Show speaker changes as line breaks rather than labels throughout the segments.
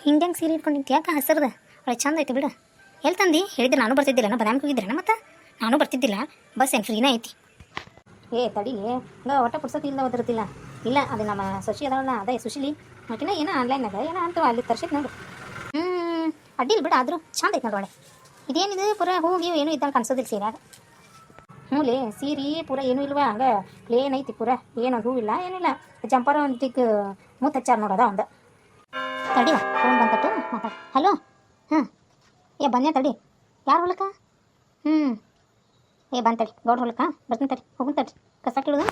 ಹಿಂಗೆ ಸೀರೆ ಇಟ್ಕೊಂಡಿಂತ ಯಾಕೆ ಹಸಿರದ ಒಳ್ಳೆ ಚಂದ ಐತಿ ಬಿಡು. ಎಲ್ಲಿ ತಂದು ಹೇಳಿದ್ರೆ ನಾನು ಬರ್ತಿದ್ದಿಲ್ಲ, ನಾ ಬದಾಮಿಗೆ ಹೋಗಿದ್ರೇನ ಮತ್ತು ನಾನು ಬರ್ತಿದ್ದಿಲ್ಲ. ಬಸ್ ಏನು ಫ್ರೀನೇ ಐತಿ. ತಡಿ ಹಂಗೆ ಒಟ್ಟ ಪುಡ್ಸೋಕೆ ಇಲ್ಲ ಓದಿರ್ತಿಲ್ಲ. ಇಲ್ಲ ಅದು ನಮ್ಮ ಶಶಿ ಅದಾವಲ್ಲ, ಅದೇ ಸುಶೀಲಿ ಮತ್ತಿನ ಏನೋ ಆನ್ಲೈನಾಗ ಏನೋ ಅಂತವ ಅಲ್ಲಿ ತರ್ಸಿದ್ ನೋಡು. ಅಡ್ಡಿಲ್ಲ ಬಿಡು, ಆದರೂ ಚಂದ ಐತೆ ನೋಡೋಳೆ. ಇದೇನಿದು ಪೂರ ಹೋಗಿ ಏನೂ ಇದ್ದಂಗೆ ಕಾಣಿಸೋದಿಲ್ಲ ಸೀರೆಯಾಗ. ಹ್ಞೂ ಸೀರೆ ಪೂರ ಏನೂ ಇಲ್ವಾ, ಹಂಗೆ ಪ್ಲೇನ್ ಐತಿ ಪೂರ, ಏನು ಹೂವಿಲ್ಲ ಏನಿಲ್ಲ. ಜಂಪರ ಒಂದು ದಿಕ್ಕು ಮೂತ್ ಹಚ್ಚಾರ ನೋಡೋದ ಒಂದು. ತಡಿ ಫೋನ್ ಬಂತಟ್ಟು ಮಾತಾಡಿ. ಹಲೋ. ಬಂದೆ ತಡಿ. ಯಾರು ಹೊಲಕ್ಕ? ಬಂತಡಿ ಗೌಡ್ರ ಹೊಲಕ್ಕ ಬರ್ತೀನಿ ತಡಿ. ಹೋಗುನ್ ತಡಿ, ಕಸ ಕೀಳೋದು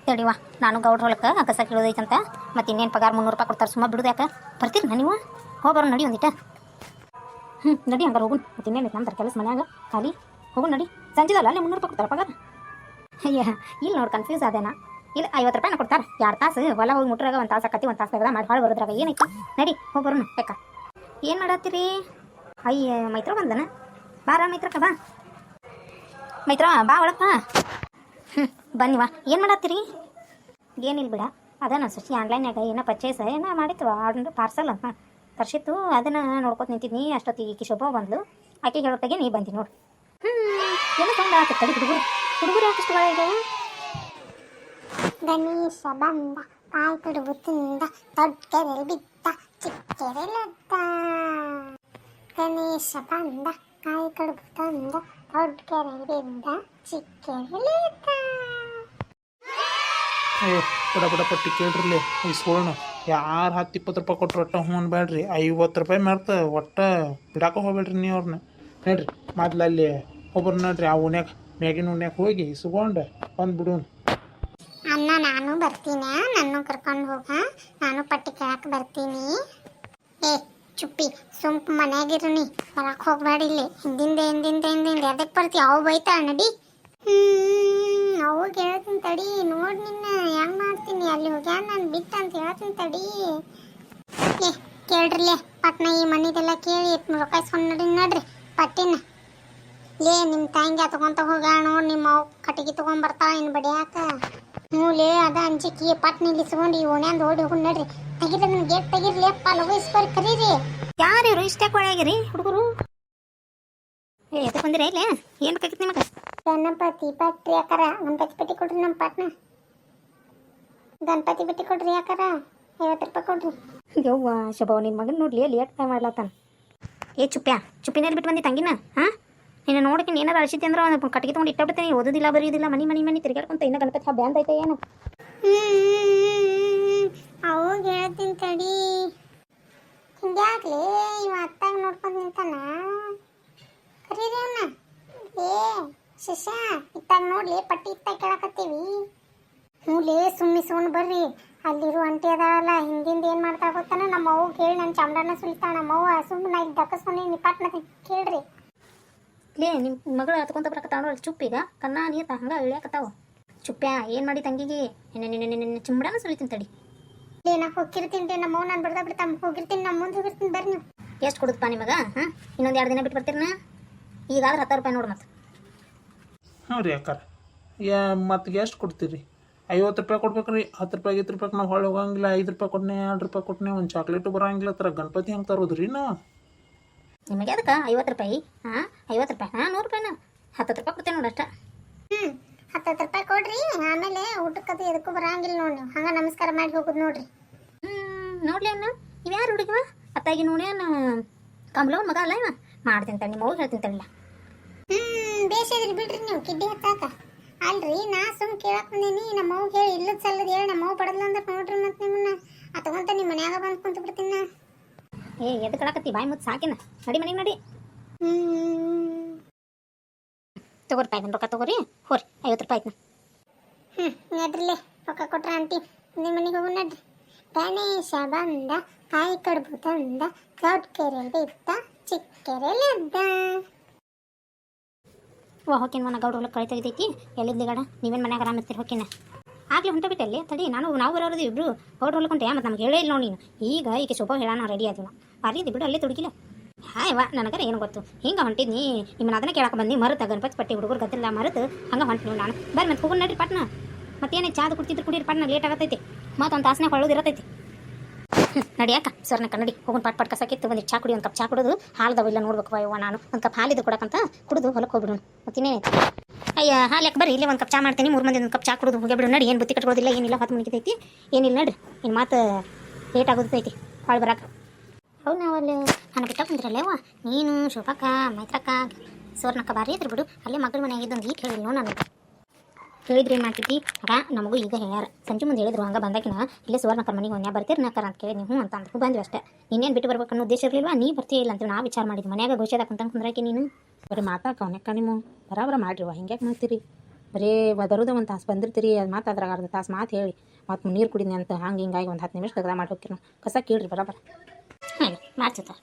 ತಡಿವಾ. ನಾನು ಗೌಡ್ರ ಹೊಲಕ್ಕೆ ಕಸ ಕೀಳೋದೈತಂತ. ಮತ್ತು ಇನ್ನೇನು ಪಗಾರ 300 ರೂಪಾಯಿ ಕೊಡ್ತಾರೆ. ಸುಮ್ಮ ಬಿಡೋದು ಯಾಕೆ? ಬರ್ತೀರಿ ನೀವು ಹೋಗೋರು ನಡಿ ಒಂದಿಟ. ನಡಿ ಹಂಗಾರೆ ಹೋಗುನ್. ಮತ್ತು ಇನ್ನೇನು ನಮ್ದು ಕೆಲಸ ಮನ್ಯಾಗ ಖಾಲಿ. ಹೋಗುನ್ ನಡಿ. ಸಂಜಿದಲ್ಲ ಅಲ್ಲೇ 300 ರೂಪಾಯಿ ಕೊಡ್ತಾರೆ ಪಗಾರ. ಇಲ್ಲಿ ನೋಡಿ ಕನ್ಫ್ಯೂಸ್ ಆದೇನಾ? ಇಲ್ಲ 50 ರೂಪಾಯಿನ ಕೊಡ್ತಾರೆ. 2 ತಾಸು ಹೊಲ ಹೋಗಿ ಮುಟ್ರಾಗ 1 ತಾಸು ಆಕತಿ, 1 ತಾಸು ತೆಗೆದ ಮಾಡಿ ಹಾಳು ಬರೋದ್ರಾಗ ಏನೈತಿ. ನಡಿ ಹೋಗಿ ಬರೋಣ. ಯಾಕ ಏನು ಮಾಡತ್ತೀರಿ? ಮೈತ್ರ ಬಂದನ. ಬಾರ ಮೈತ್ರಕ್ಕ ಬಾ. ಮೈತ್ರ ಬಾ ಒಳಪ್ಪ. ಬನ್ನಿವಾ. ಏನು ಮಾಡತ್ತೀರಿ? ಏನಿಲ್ಲ ಬಿಡ, ಅದ ನಾನು ಸಸಿ ಆನ್ಲೈನ್ಯಾಗ ಏನೋ ಪರ್ಚೇಸ್ ಏನೋ ಮಾಡಿತ್ತು, ಆರ್ಡ್ರ್ ಪಾರ್ಸಲ್ ಅಂತ ತರ್ಸಿತ್ತು. ಅದನ್ನು ನೋಡ್ಕೊತ ನಿಂತಿದ್ನಿ. ಅಷ್ಟೊತ್ತಿಗೆ ಈಕಿ ಶೋಭಾ ಬಂದ್ಲು. ಆಕೆ ಹೇಳೋತ್ತಾಗೆ ನೀ ಬಂದಿ ನೋಡಿ. ಏನೋ ಸೌಂಡ್ ಆಗತ್ತಡಿ. ಹುಡುಗರು ಯಾಕಷ್ಟು ಒಳಗೆ?
ಗಣೇಶ ಬಂದ ಕಾಯಿ ಕಡುಬು ತಿಂದ ದೊಡ್ಡ ಕೆರೆ ಬಿದ್ದ ಚಿಕ್ಕ ಕೆರೆಲದ್ದ. ಗಣೇಶ ಬಂದ ಕಾಯಿ ಕಡುಬು ತಂದ ದೊಡ್ಡ ಕೆರೆ ಬಿದ್ದ ಚಿಕ್ಕ ಕೆರೆಲದ್ದ.
ಬಡ ಪಟ್ಟಿ ಕೇಳ್ರಿ ಇಸ್ಕೊಳ್ಳೋಣ. ಯಾರು 10-20 ರೂಪಾಯಿ ಕೊಟ್ರು ಒಟ್ಟ ಹ್ಞೂ ಬೇಡ್ರಿ. 50 ರೂಪಾಯಿ ಮ್ಯಾರ್ತ ಒಟ್ಟ ಬಿಡಾಕ ಹೋಗ್ಬೇಡ್ರಿ ನೀವು ಅವ್ರನ್ನ. ನೋಡ್ರಿ ಮೊದ್ಲು ಅಲ್ಲಿ ಒಬ್ಬರು ನೋಡ್ರಿ ಆ ಉಣ್ಯಾಗ ಮ್ಯಾಗಿನ ಉಣ್ಯಾಗ ಹೋಗಿ ಇಸ್ಕೊಂಡು ಬಂದ್ಬಿಡು.
ಅಣ್ಣ ನಾನು ಬರ್ತೀನಿ, ನನ್ನ ಕರ್ಕೊಂಡು ಹೋಗ. ನಾನು ಪಟ್ಟಿ ಕೇಳಕ್ಕೆ ಬರ್ತೀನಿ. ಚುಪ್ಪಿ ಸುಂಪು ಮನ್ಯಾಗಿರ್ನಿ, ಬರಕ್ಕೆ ಹೋಗ್ಬೇಡ. ಇಲ್ಲಿ ಹಿಂದಿಂದ ಎದಕ್ಕೆ ಬರ್ತೀವಿ? ಅವು ಬೈತಾಳ ನಡಿ. ಅವಾಗ ಹೇಳ್ತೀನಿ ತಡಿ. ನೋಡಿ ನಿನ್ನ ಹೆಂಗೆ ಮಾಡ್ತೀನಿ. ಅಲ್ಲಿ ಹೋಗ್ಯಾನ ನಾನು ಬಿಟ್ಟು ಅಂತ ಹೇಳ್ತೀನಿ ತಡಿ. ಕೇಳ್ರಿಲೇ ಪಟ್ನ ಈ ಮನಿದೆಲ್ಲ ಕೇಳಿ ರೊಕ್ಕ ಇಸ್ಕೊಂಡು ನೋಡ್ರಿ ಪಟ್ಟಿನ. ನಿಮ್ಮ ತಾಯಿಗೆ ತಗೊಂತ ಹೋಗ ನೋಡಿ. ನಿಮ್ಮ ಅವು ಕಟ್ಟಿಗೆ ತೊಗೊಂಬರ್ತಾಳ ಇನ್ನು ಬಡಿಯಾಕ. ಅದ ಅಂಜಿಕಿ ಪಟ್ನ ಇಲ್ಲಿಸ್ಕೊಂಡು ಈ ಓಣ್ಯಾಂದ ಓಡಿ ಹೋಗಿ ನೋಡ್ರಿ. ತೆಗಿರಿ ನನ್ನ ಗೇಟ್ ತೆಗಿರ್ಲಿ ಅಪ್ಪ. ಲಗು ಇಸ್ಬರಿ ಕರೀರಿ.
ಯಾರು ಇಷ್ಟಕ್ಕೆ ಒಳಗಿರಿ ಹುಡುಗರು? ಎದಕ್ಕೆ ಬಂದಿರ? ಇಲ್ಲ ಏನು ಬೇಕಾಗಿತ್ತು ನಿಮಗೆ?
ಗಣಪತಿ ಪಟ್ರಿ ಯಾಕಾರ ಗಣಪತಿ ಪಟ್ಟಿ ಕೊಡ್ರಿ. ನಮ್ಮ ಪಟ್ನ ಗಣಪತಿ ಪಟ್ಟಿ ಕೊಡ್ರಿ ಯಾಕಾರ. 50 ರೂಪಾಯಿ ಕೊಡ್ರಿ.
ಯವ್ವ ಶೋಭಾ, ನಿನ್ನ ಮಗನ ನೋಡ್ಲಿ ಲೇಟ್ ಟೈಮ್ ಮಾಡ್ಲತ್ತಾನ. ಚುಪ್ಪಿನಲ್ಲಿ ಬಿಟ್ಟು ಬಂದಿ ತಂಗಿನ. ನಿನ್ನ ನೋಡಕ್ಕೆ ಏನಾರು ಅಳಿಸಿದ್ದೆ ಅಂದ್ರೆ ಒಂದು ಕಟ್ಟಿಗೆ ತೊಗೊಂಡು ಇಟ್ಟಬಿಡ್ತೇನೆ. ಓದೋದಿಲ್ಲ ಬರೆಯೋದಿಲ್ಲ, ಮನಿ ತಿರುಗಾಡ್ಕೊಂತ. ಇನ್ನು ಗಣಪತಿ ಹಬ್ಬ ಅಂತ ಐತೆ ಏನು?
ಅವಾಗ ಹೇಳ್ತೀನಿ ತಡಿ. ಹಿಂಗ್ಯಾಕ್ಲಿ ಇವ ಅತ್ತಾಗ ನೋಡ್ಕೊಂಡು ನಿಂತಾನ. ಕರೀರಿ ಅವನ್ನ. ಶಿಷ್ಯ ಇತ್ತಾಗ ನೋಡ್ಲಿ ಪಟ್ಟಿ ಇತ್ತಾಗ ಕೇಳಕತ್ತೀವಿ. ಸುಮ್ಮಿಸ್ಕೊಂಡು ಬರ್ರಿ. ಅಲ್ಲಿರು ಅಂಟಿ ಅದಾವಲ್ಲ ಹಿಂದಿಂದ ಏನು ಮಾಡ್ತಾ ಗೊತ್ತಾನ. ನಮ್ಮ ಅವ್ವ ಕೇಳಿ ನನ್ನ ಚಾಮಡನ ಸುಲಿತಾಳ. ನಮ್ಮ ಅವ್ವ ಸುಮ್ಮನೆ ಇಲ್ಲಿ ದಕ್ಕಸ್ಕೊಂಡು ನಿಪಾಟ್ನ ಕೇಳ್ರಿ.
ನಿಮ್ಮ ಮಗಳು ಹತ್ಕೊಂತ ಬರಕತ್ತಾವ ನೋಡಿ. ಚುಪ್ಪೀಗ ಕನ್ನ ನೀತ ಹಂಗೆ ಇಳ್ಯಾಕತ್ತಾವ. ಚುಪ್ಪ್ಯಾ ಏನು ಮಾಡಿ ತಂಗಿಗೆ? ನಿನ್ನ ಚಿಂಬಡನ ಸುಲಿತೀನಿ ತಡಿ.
ನಾ ಹೋಗಿರ್ತೀನಿ. ನಮ್ಮ ಅವ್ವ ನಾನು ಬಿಡ್ತಾ ಹೋಗಿರ್ತೀನಿ. ನಮ್ಮ ಮುಂದೆ ಹೋಗಿರ್ತೀನಿ. ಬರ್ರಿ ನೀವು.
ಎಷ್ಟು ಕೊಡುತ್ತಪ್ಪ ನಿಮಗೆ? ಇನ್ನೊಂದು 2 ದಿನ ಬಿಟ್ಟು ಬರ್ತೀರನ? ಈಗಾದ್ರೆ 10 ರೂಪಾಯಿ ನೋಡು. ಮತ್ತೆ
ಹ್ಞೂ ರೀ ಅಕ್ಕಾರ. ಮತ್ತೆ ಎಷ್ಟು ಕೊಡ್ತೀರಿ? 50 ರೂಪಾಯಿ ಕೊಡ್ಬೇಕ್ರಿ. 10 ರೂಪಾಯಿ 20 ರೂಪಾಯಿಗೆ ನಾವು ಹೊಳೆ ಹೋಗಂಗಿಲ್ಲ. 5 ರೂಪಾಯಿ ಕೊಟ್ಟನೆ, 2 ರೂಪಾಯಿ ಕೊಟ್ಟನೆ, ಒಂದು ಚಾಕ್ಲೇಟು ಬರೋಂಗಿಲ್ಲ. ಥರ ಗಣಪತಿ ಹೆಂಗೆ ತರೋದ್ರಿ ನಾವು?
ನಿಮಗೆ ಅದಕ್ಕೆ 50 ರೂಪಾಯಿ? 50 ರೂಪಾಯಿ 100 ರೂಪಾಯಿನ 10 ರೂಪಾಯಿ ಕೊಡ್ತೇನೆ ನೋಡಿ ಅಷ್ಟ.
10 ರೂಪಾಯಿ ಕೊಡ್ರಿ. ಆಮೇಲೆ ಊಟಕ್ಕದು ಎದಕ್ಕೂ ಬರಂಗಿಲ್ಲ ನೋಡಿ. ನೀವು ಹಂಗೆ ನಮಸ್ಕಾರ ಮಾಡಿ ಹೋಗೋದು ನೋಡ್ರಿ.
ನೋಡ್ಲಿ ಅನ್ನ ಇವು ಯಾರು ಹುಡುಗಿವ? ಅತ್ತಾಗಿ ನೋಡಿ ಕಮಲವ್ ಮಗ ಅಲ್ಲ ಇವ. ಮಾಡ್ತೀನಿ ತಡಿ, ನಿಮ್ಮ ಅವ್ರು ಹೇಳ್ತೀನಿ ತಡಿಲ್ಲ.
ಬೇಸಿದ್ರಿ ಬಿಡ್ರಿ ನೀವು ಕಿಡ್ಡಿ ಹತ್ತಾಕ. ಅಲ್ರಿ ನಾ ಸುಮ್ ಕೇಳಕ್ ಬಂದೀನಿ. ನಮ್ಮ ಅವ್ಗೆ ಹೇಳಿ ಇಲ್ಲದ ಸಲ್ಲದ ಹೇಳಿ ನಮ್ಮ ಅವ್ವ ಬಡದ್ಲ ಅಂತ ನೋಡ್ರಿ. ಮತ್ತೆ ನಿಮ್ಮನ್ನ ಅತಗೊಂತ ನಿಮ್ಮ ಮನ್ಯಾಗ ಬಂದು ಕುಂತು ಬಿಡ್ತೀನಿ ನಾ.
ಎದ್ದು ಕಳಕತ್ತಿ ಬಾಯಿ ಮುದ್ದು ಸಾಕಿನ. ನಡಿ ಮನೆಗೆ ನಡಿ. ತಗೋರಿ ಪಾಯ್ತನ ರೊಕ್ಕ ತಗೋರಿ. ಹೋರಿ 50 ರೂಪಾಯಿ ಆಯ್ತು.
ನಡ್ರಿಲೆ ರೊಕ್ಕ ಕೊಟ್ರ ಆಂಟಿ. ನಿಮ್ಮ ಮನೆಗೆ ಹೋಗು ನಡ್ರಿ. ಗಣೇಶ ಬಂದ ಕಾಯಿ ಕಡುಬು ತಂದ ದೊಡ್ಡ ಕೆರೆ ಬಿದ್ದ ಚಿಕ್ಕ ಕೆರೆಲದ್ದ.
ಹೋಕಿನ ಮನ ಗೌಡ್ರ ಹೊಲಕ್ಕೆ ಕಳೆ ತೆಗಿತೈತಿ. ಎಲ್ಲಿದ್ದಿ ಗಡ? ನೀವೇನು ಮನ್ಯಾಗ ಆರಾಮಿರ್ತೀರಿ? ಹೋಕಿನ ಆಗ್ಲಿ ಹೊಂಟ ಬಿಟ್ಟಲ್ಲಿ ತಡಿ. ನಾವು ಬರೋದು ಇಬ್ರು ಗೌಡ್ರ ಹೊಲಕ್ಕೆ ಹೊಂಟೆ. ಮತ್ತು ನಮ್ಗೆ ಹೇಳೇ ಇಲ್ಲ ನೋಡಿ ನೀನು. ಈಗ ಈಕೆ ಶೋಭಾ ಹೇಳೋಣ ರೆಡಿ ಆದ್ವಿ ನಾವು. ಬಾರಿದಿ ಬಿಡು, ಅಲ್ಲೇ ತುಡುಗಿಲ್ಲ. ಹಾಯವ್ವ ನನಗರ ಏನು ಗೊತ್ತು. ಹಿಂಗೆ ಹೊಂಟಿದ್ನಿ. ನಿಮ್ಮನ್ನ ಅದನ್ನ ಕೇಳಕ್ಕೆ ಬಂದು ಮರುತ ಗಣಪತಿ ಪಟ್ಟಿ ಹುಡುಗರು ಗದ್ದಲ್ಲ ಮರುತು ಹಂಗೆ ಹೊಂಟು ನೀವು. ನಾನು ಬರ್ರಿ ಮತ್ತೆ ಹೋಗೋಣ ನಡ್ರಿ ಪಟ್ನ. ಮತ್ತೇನೇ ಚಾದ ಕುಡ್ತಿದ್ರು ಕುಡೀರಿ ಪಟ್ನ. ಲೇಟ್ ಆಗತೈತಿ. ಮತ್ತೊಂದು ತಾಸನಾಗ ಹೊಳ್ಳೋದು ಇರತೈತಿ. ನಡಿಯಾಕ ಸ್ವರ್ಣಕ್ಕ ನಡಿ ಹೋಗೋಣ ಪಟ್ ಪಟ್ ಕಸ ಕಿತ್ತು ಬಂದಿಟ್ಟು ಚಾ ಕುಡಿ ಒಂದು ಕಪ್ ಚಾ ಕುಡಿದು ಹಾಲ್ದವ ಇಲ್ಲ ನೋಡ್ಬೇಕು ಯವ್ವ ನಾನು ಒಂದು ಕಪ್ ಹಾಲಿದ್ದು ಕೊಡಕಂತ ಕುಡಿದು ಹೊಲಕ್ಕೆ ಹೋಗ್ಬಿಡು ಮತ್ತಿನ್ನೇನೈತಿ ಅಯ್ಯ ಹಾಲು ಯಾಕೆ ಬರ್ರಿ ಇಲ್ಲೇ ಒಂದು ಕಪ್ ಚಾ ಮಾಡ್ತೀನಿ 3 ಮಂದಿ ಒಂದು ಕಪ್ ಚಾ ಕುಡಿದು ಹೋಗಿ ಬಿಡು ನಡಿ ಏನು ಬುತ್ತಿ ಕಟ್ಕೊಳ್ಳೋದಿಲ್ಲ ಏನಿಲ್ಲ 10 ಮುಗಿತೈತಿ ಏನಿಲ್ಲ ನಡ್ರಿ ಇನ್ನು ಮಾತು ಲೇಟ್ ಆಗೋದೈತಿ ಹಾಳು ಬರಾಕ ಹೌದು ನಾವಲ್ಲಿ ನಾನು ಬಿಟ್ಟ ಕುಂದ್ರಲ್ಲೇವ ನೀನು ಶೋಭಕ್ಕ ಮೈತ್ರಕ್ಕ ಸ್ವರ್ಣಕ್ಕ ಬಾರಿ ಇದ್ರಿ ಬಿಡು ಅಲ್ಲೇ ಮಗಳ ಮನೆಯಾಗಿದ್ದು ಒಂದು ಈಟ್ ಹೇಳಿಲ್ಲ ನಾನು ಹೇಳಿದ್ರಿ ಏನು ಮಾಡ್ತಿದ್ದಿ ಆಗ ನಮಗೂ ಈಗ ಹೇಳ್ಯಾರ ಸಂಜೆ ಮುಂದೆ ಹೇಳಿದ್ರು ಹಂಗೆ ಬಂದಾಕಿನ ಇಲ್ಲೇ ಸುವರ್ಣಕ್ಕರ ಮನೆಗೆ ಒಂದೇ ಬರ್ತೀರಿ ನಾಕರ ಅಂತ ಕೇಳಿ ನೀವು ಅಂತ ಅಂದ್ರೂ ಬಂದ್ವಿ ಅಷ್ಟೇ ಇನ್ನೇನು ಬಿಟ್ಟು ಬರ್ಬೇಕು ಅನ್ನೋ ಉದ್ದೇಶ ಇರಲಿಲ್ವಾ ನೀ ಬರ್ತೀಯ ಇಲ್ಲ ಅಂತ ನಾವು ವಿಚಾರ ಮಾಡಿದ್ವಿ ಮನ್ಯಾಗ ಗೋಷದಾಗ ಕುಂತಂಗೆ ಕುಂದ್ರಾಕಿ ನೀನು
ಬರೀ ಮಾತಾಡ್ಕ ಅವನಕ್ಕ ನೀವು ಬರಾಬರ ಮಾಡಿರಿವ ಹಿಂಗ್ಯಾಕೆ ಮಾಡ್ತೀರಿ ಬರೀ ಬರೋದ ಒಂದು ತಾಸು ಬಂದಿರ್ತೀರಿ ಅದು ಮಾತಾದ್ರಾಗ ಅರ್ಧ ತಾಸು ಮಾತು ಹೇಳಿ ಮತ್ತು ನೀರು ಕುಡಿದ್ನಿ ಅಂತ ಹಂಗೆ ಹಿಂಗಾಗಿ ಒಂದು 10 ನಿಮಿಷ ತೆಗ್ದ ಮಾಡಿ ಹೋಗ್ತೀರಿ ನಾವು ಕಸ ಕೇಳ್ರಿ ಬರಾಬರ
ಹಾಂ ಮಾಡ್ತಿರ್ತಾರೆ